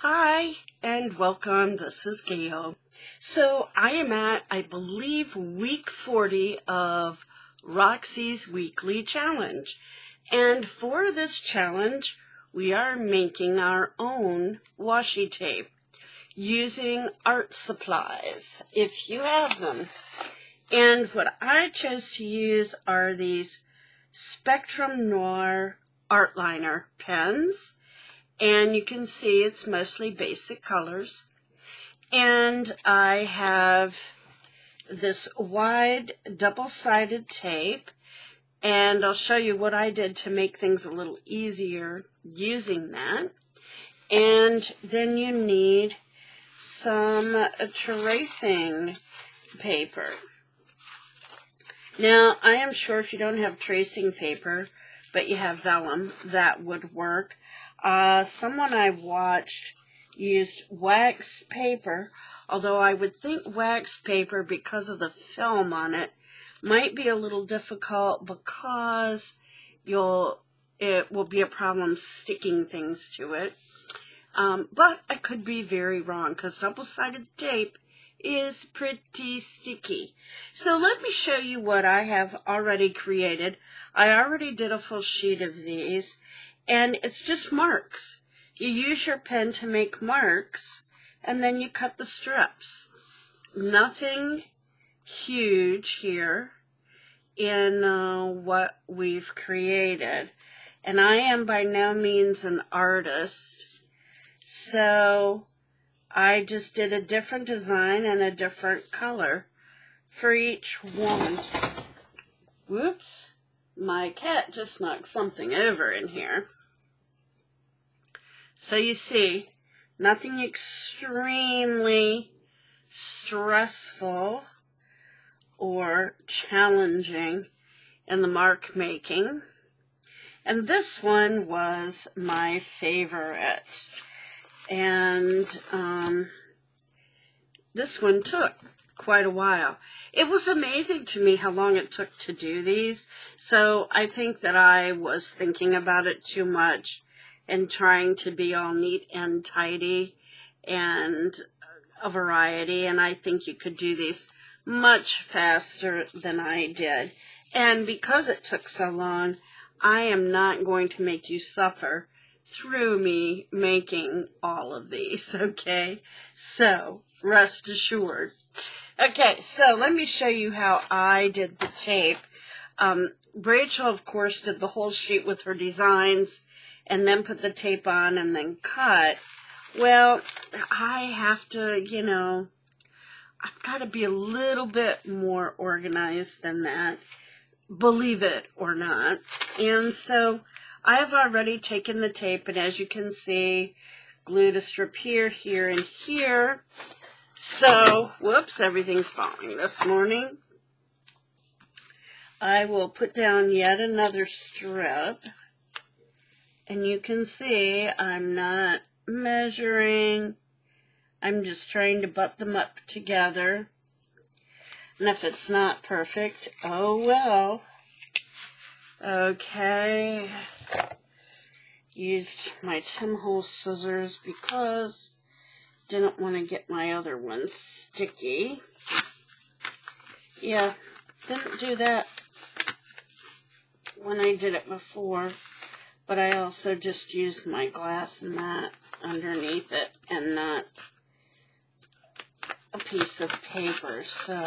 Hi, and welcome. This is Gail. So I am at, I believe, week 40 of Roxy's weekly challenge. And for this challenge, we are making our own washi tape using art supplies, if you have them. And what I chose to use are these Spectrum Noir art liner pens. And you can see it's mostly basic colors. And I have this wide double-sided tape. And I'll show you what I did to make things a little easier using that. And then you need some tracing paper. Now, I am sure if you don't have tracing paper, but you have vellum, that would work. Someone I watched used wax paper, although I would think wax paper, because of the film on it, might be a little difficult because it will be a problem sticking things to it. But I could be very wrong because double-sided tape is pretty sticky. So let me show you what I have already created. I already did a full sheet of these. And it's just marks. You use your pen to make marks, and then you cut the strips. Nothing huge here in what we've created. And I am by no means an artist, so I just did a different design and a different color for each one. Whoops, my cat just knocked something over in here. So you see, nothing extremely stressful or challenging in the mark making. And this one was my favorite. And this one took quite a while. It was amazing to me how long it took to do these. So I think that I was thinking about it too much and trying to be all neat and tidy and a variety. And I think you could do these much faster than I did. And because it took so long, I am not going to make you suffer through me making all of these, okay? So, rest assured. Okay, so let me show you how I did the tape. Rachel, of course, did the whole sheet with her designs and then put the tape on and then cut. Well, I have to, I've got to be a little bit more organized than that, believe it or not. And so I have already taken the tape, and as you can see, glued a strip here, here, and here. So, whoops, everything's falling this morning. I will put down yet another strip. And you can see I'm not measuring. I'm just trying to butt them up together. And if it's not perfect, oh well. Okay. Used my Tim Hole scissors because didn't want to get my other one sticky. Yeah, didn't do that when I did it before. But I also just used my glass mat underneath it and not a piece of paper. So,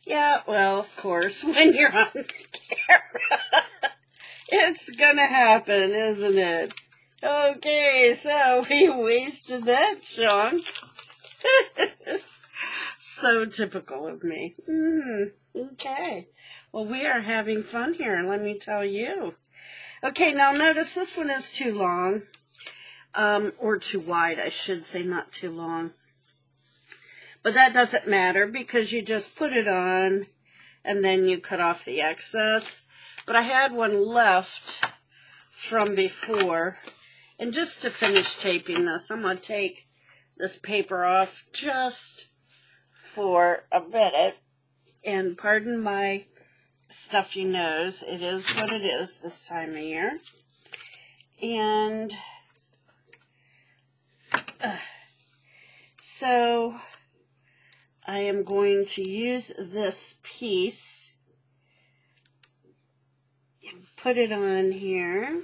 yeah, well, of course, when you're on the camera, it's gonna happen, isn't it? Okay, so we wasted that chunk. So typical of me. Okay. Well, we are having fun here, let me tell you. Okay, now notice this one is too long, or too wide, I should say, not too long. But that doesn't matter because you just put it on and then you cut off the excess. But I had one left from before, and just to finish taping this, I'm going to take this paper off just for a minute. And pardon my stuffy nose. It is what it is this time of year. And So I am going to use this piece and put it on here.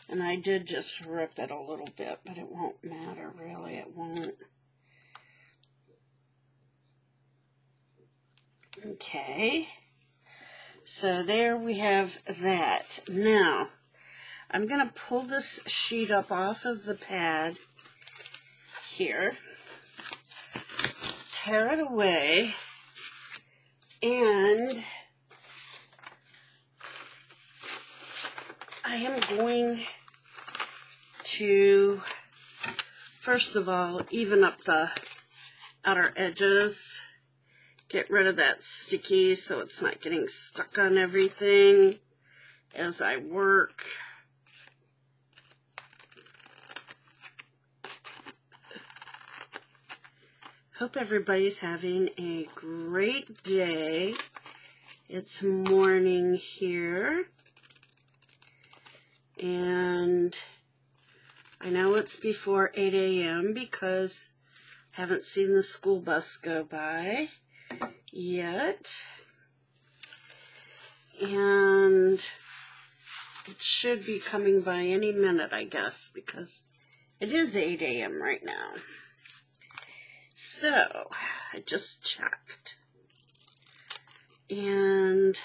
And I did just rip it a little bit, but it won't matter, really. It won't. Okay. So there we have that. Now, I'm going to pull this sheet up off of the pad here, tear it away, and I am going to, first of all, even up the outer edges, get rid of that sticky so it's not getting stuck on everything as I work. Hope everybody's having a great day. It's morning here. And I know it's before 8 a.m. because I haven't seen the school bus go by yet. And it should be coming by any minute, I guess, because it is 8 a.m. right now. So, I just checked. And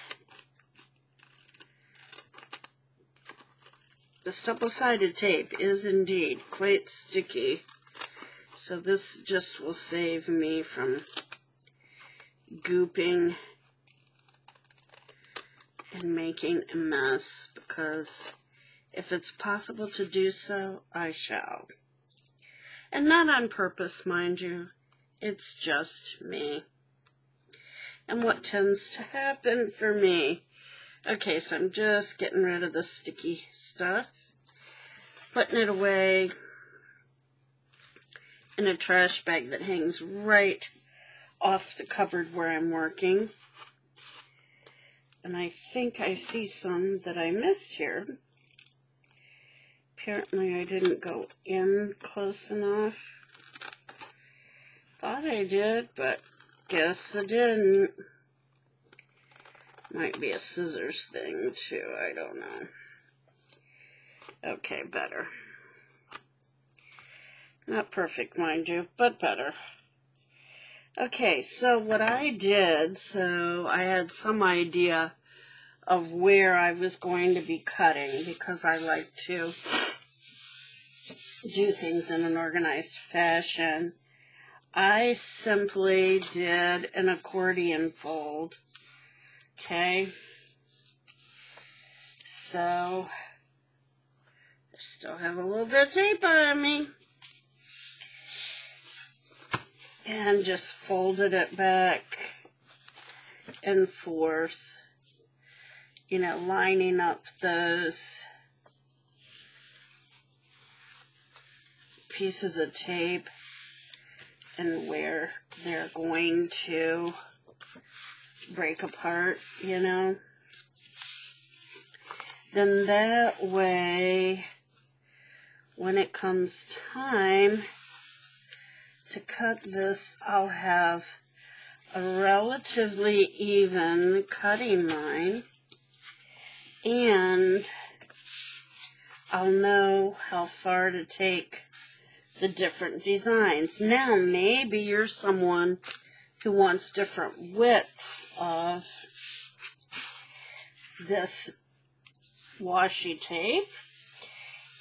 the double-sided tape is indeed quite sticky. So this just will save me from gooping and making a mess, because if it's possible to do so, I shall. And not on purpose, mind you. It's just me. And what tends to happen for me. Okay, so I'm just getting rid of the sticky stuff. Putting it away in a trash bag that hangs right off the cupboard where I'm working. And I think I see some that I missed here. Apparently I didn't go in close enough. Thought I did, but guess I didn't. Might be a scissors thing too, I don't know. Okay, better. Not perfect, mind you, but better. Okay, so what I did, so I had some idea of where I was going to be cutting, because I like to do things in an organized fashion. I simply did an accordion fold. Okay, so I still have a little bit of tape on me. And just folded it back and forth, you know, lining up those pieces of tape and where they're going to break apart, you know. Then that way, when it comes time to cut this, I'll have a relatively even cutting line, and I'll know how far to take the different designs. Now, maybe you're someone who wants different widths of this washi tape,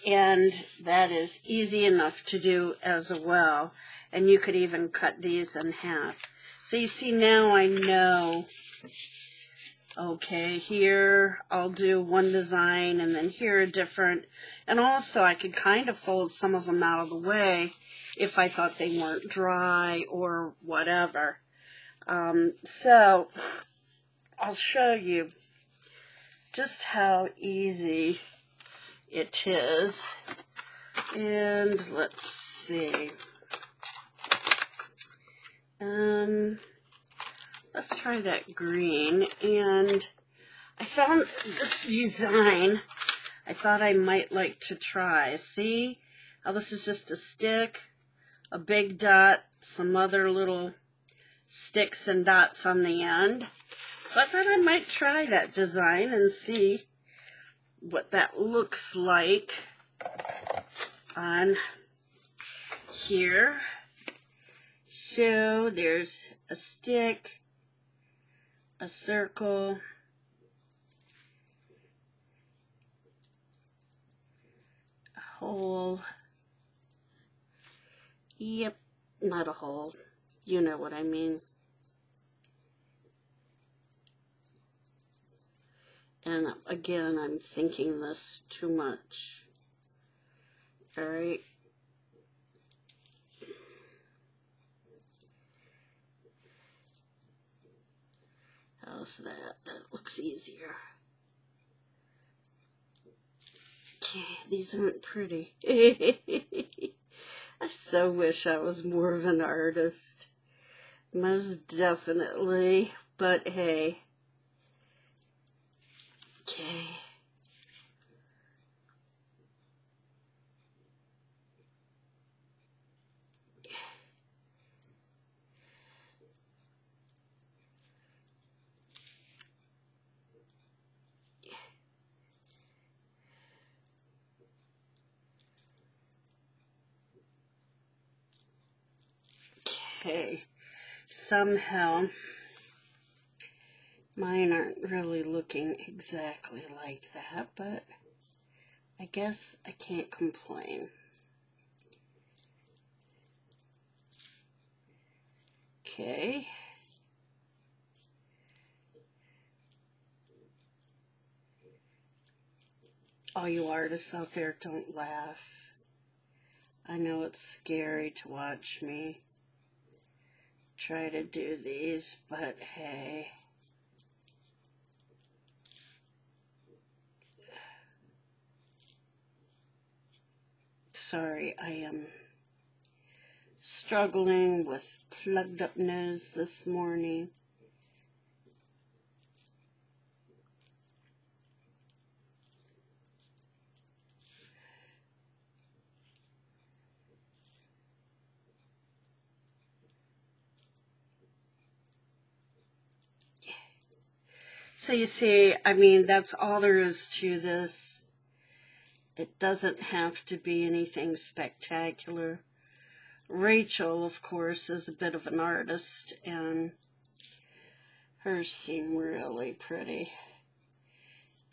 and that is easy enough to do as well. And you could even cut these in half. So you see, now I know, okay, here I'll do one design and then here a different. And also I could kind of fold some of them out of the way if I thought they weren't dry or whatever. So I'll show you just how easy it is. And let's see. Let's try that green. And I found this design I thought I might like to try. See Now this is just a stick, a big dot, some other little sticks and dots on the end. So I thought I might try that design and see what that looks like on here. So there's a stick, a circle, a hole. Yep, not a hole. You know what I mean. And again, I'm thinking this too much. All right. How's that? That looks easier. Okay, these aren't pretty. I so wish I was more of an artist. Most definitely. But hey. Okay. Okay. Somehow mine aren't really looking exactly like that, but I guess I can't complain. Okay. All you artists out there, don't laugh. I know it's scary to watch me try to do these, but hey. Sorry, I am struggling with plugged up nose this morning. So you see, I mean, that's all there is to this. It doesn't have to be anything spectacular. Rachel, of course, is a bit of an artist, and hers seem really pretty.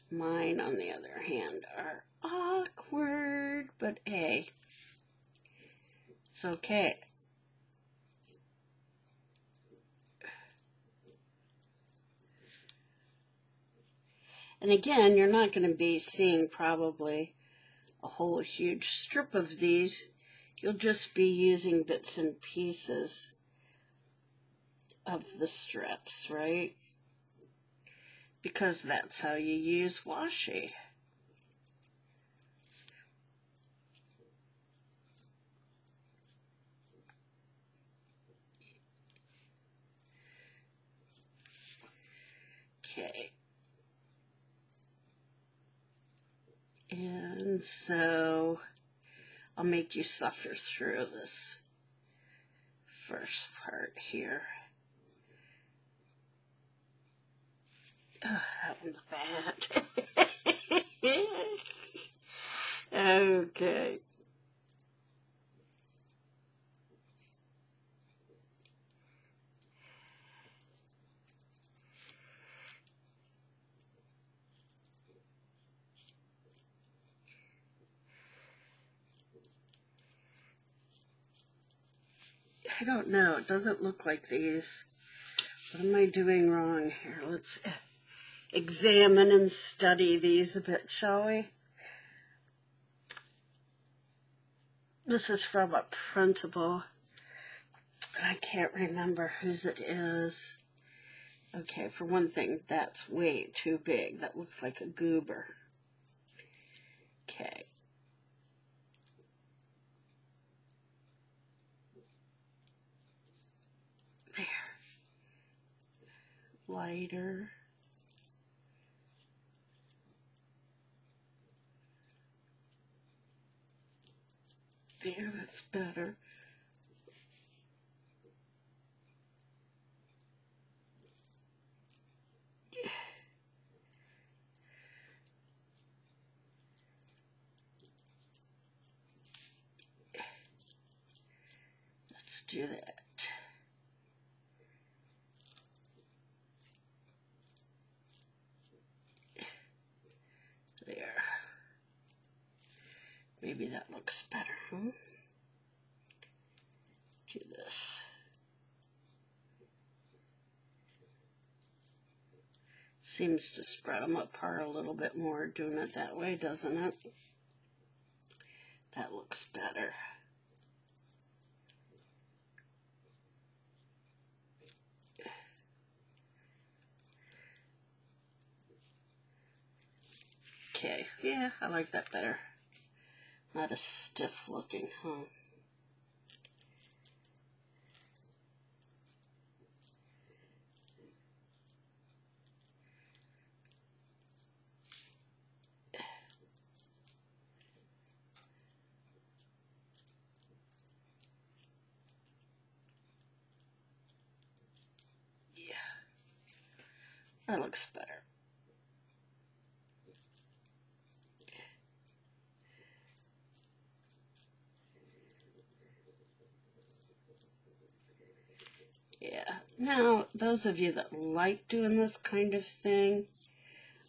Mine, on the other hand, are awkward, but hey, it's okay. And again, you're not going to be seeing probably a whole huge strip of these. You'll just be using bits and pieces of the strips, right? Because that's how you use washi. Okay. And so I'll make you suffer through this first part here. Oh, that one's bad. Okay. I don't know. It doesn't look like these. What am I doing wrong here? Let's examine and study these a bit, shall we? This is from a printable. I can't remember whose it is. Okay, for one thing, that's way too big. That looks like a goober. Okay. There. Lighter. There, that's better. Let's do that. There. Maybe that looks better, huh? Do this. Seems to spread them apart a little bit more doing it that way, doesn't it? That looks better. Okay, yeah, I like that better. Not as stiff looking, huh? Yeah, that looks better. Yeah. Now, those of you that like doing this kind of thing,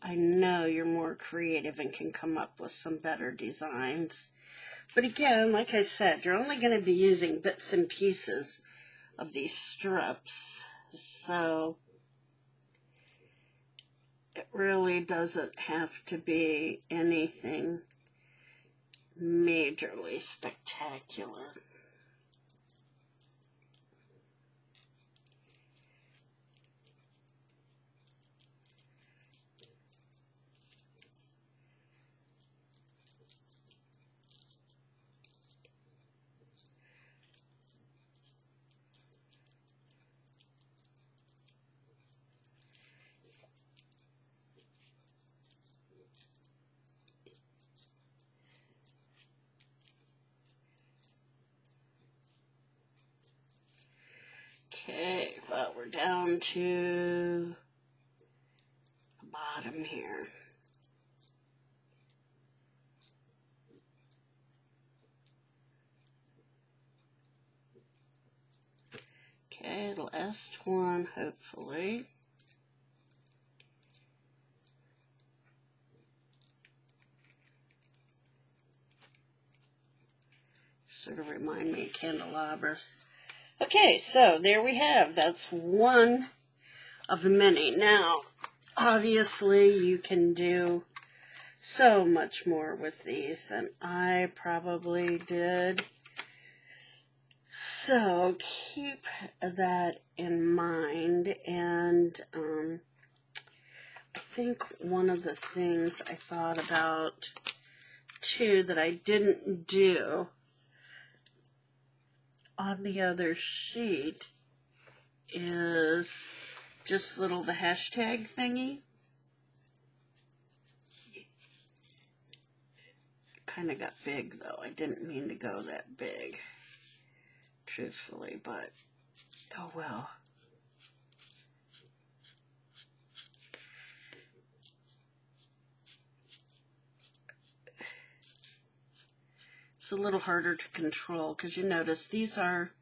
I know you're more creative and can come up with some better designs. But again, like I said, you're only going to be using bits and pieces of these strips. So it really doesn't have to be anything majorly spectacular. Okay, well, we're down to the bottom here. Okay, last one, hopefully. Sort of remind me of candelabras. Okay, so there we have. That's one of many. Now, obviously, you can do so much more with these than I probably did. So keep that in mind. And I think one of the things I thought about, too, that I didn't do on the other sheet is just the hashtag thingy. Kind of got big, though. I didn't mean to go that big, truthfully, but oh well. It's a little harder to control because you notice these are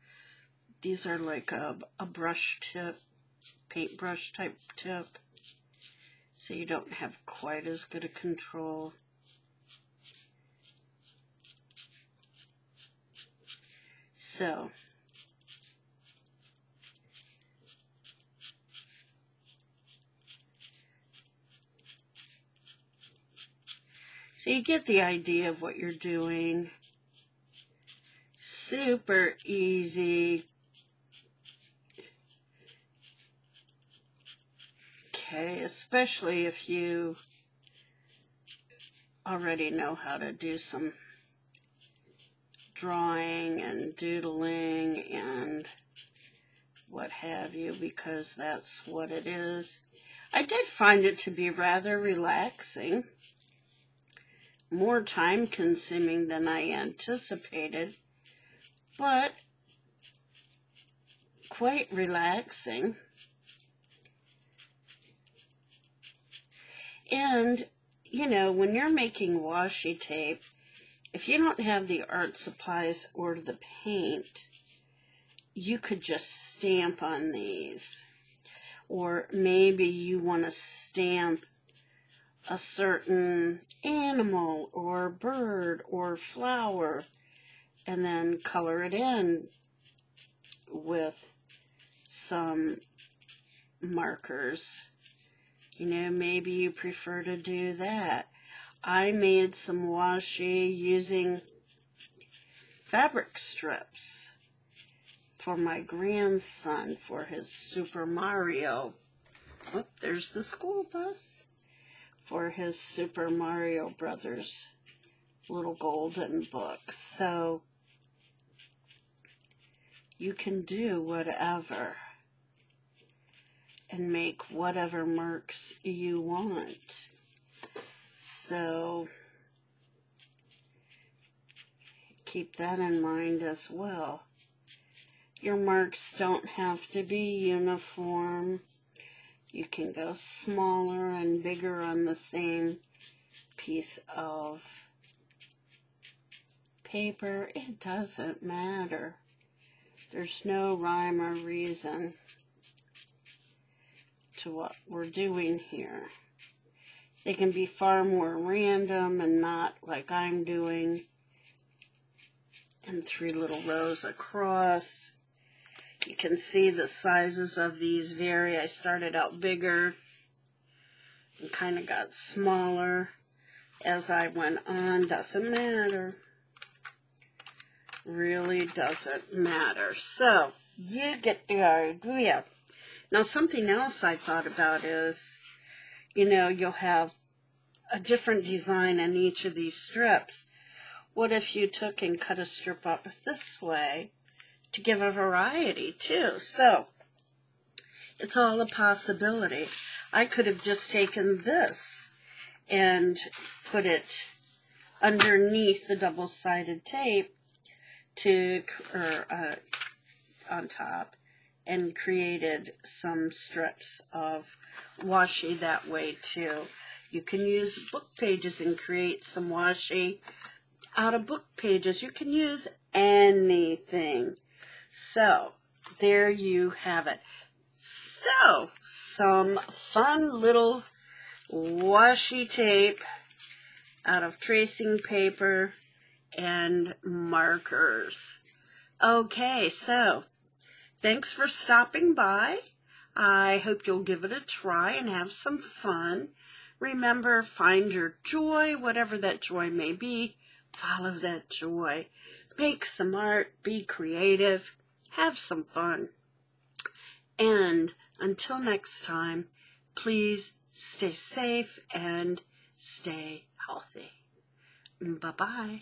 like a brush tip, paintbrush type tip, so you don't have quite as good a control. So you get the idea of what you're doing. Super easy. Okay, especially if you already know how to do some drawing and doodling and what have you, because that's what it is. I did find it to be rather relaxing, more time consuming than I anticipated, but quite relaxing. And, you know, when you're making washi tape, if you don't have the art supplies or the paint, you could just stamp on these. Or maybe you want to stamp a certain animal or bird or flower and then color it in with some markers. You know, maybe you prefer to do that. I made some washi using fabric strips for my grandson for his Super Mario. Oh, there's the school bus. For his Super Mario Brothers little golden book. So you can do whatever and make whatever marks you want. So keep that in mind as well. Your marks don't have to be uniform. You can go smaller and bigger on the same piece of paper. It doesn't matter. There's no rhyme or reason to what we're doing here. They can be far more random and not like I'm doing, and 3 little rows across. You can see the sizes of these vary. I started out bigger and kind of got smaller as I went on. Doesn't matter. Really doesn't matter. So, you get the idea. Now, something else I thought about is, you know, you'll have a different design on each of these strips. What if you took and cut a strip up this way to give a variety too? So, it's all a possibility. I could have just taken this and put it underneath the double-sided tape on top, and created some strips of washi that way too. You can use book pages and create some washi out of book pages. You can use anything. So, there you have it. So, some fun little washi tape out of tracing paper and markers. Okay, so thanks for stopping by. I hope you'll give it a try and have some fun. Remember, find your joy, whatever that joy may be. Follow that joy. Make some art, be creative, have some fun. And until next time, please stay safe and stay healthy. Bye-bye.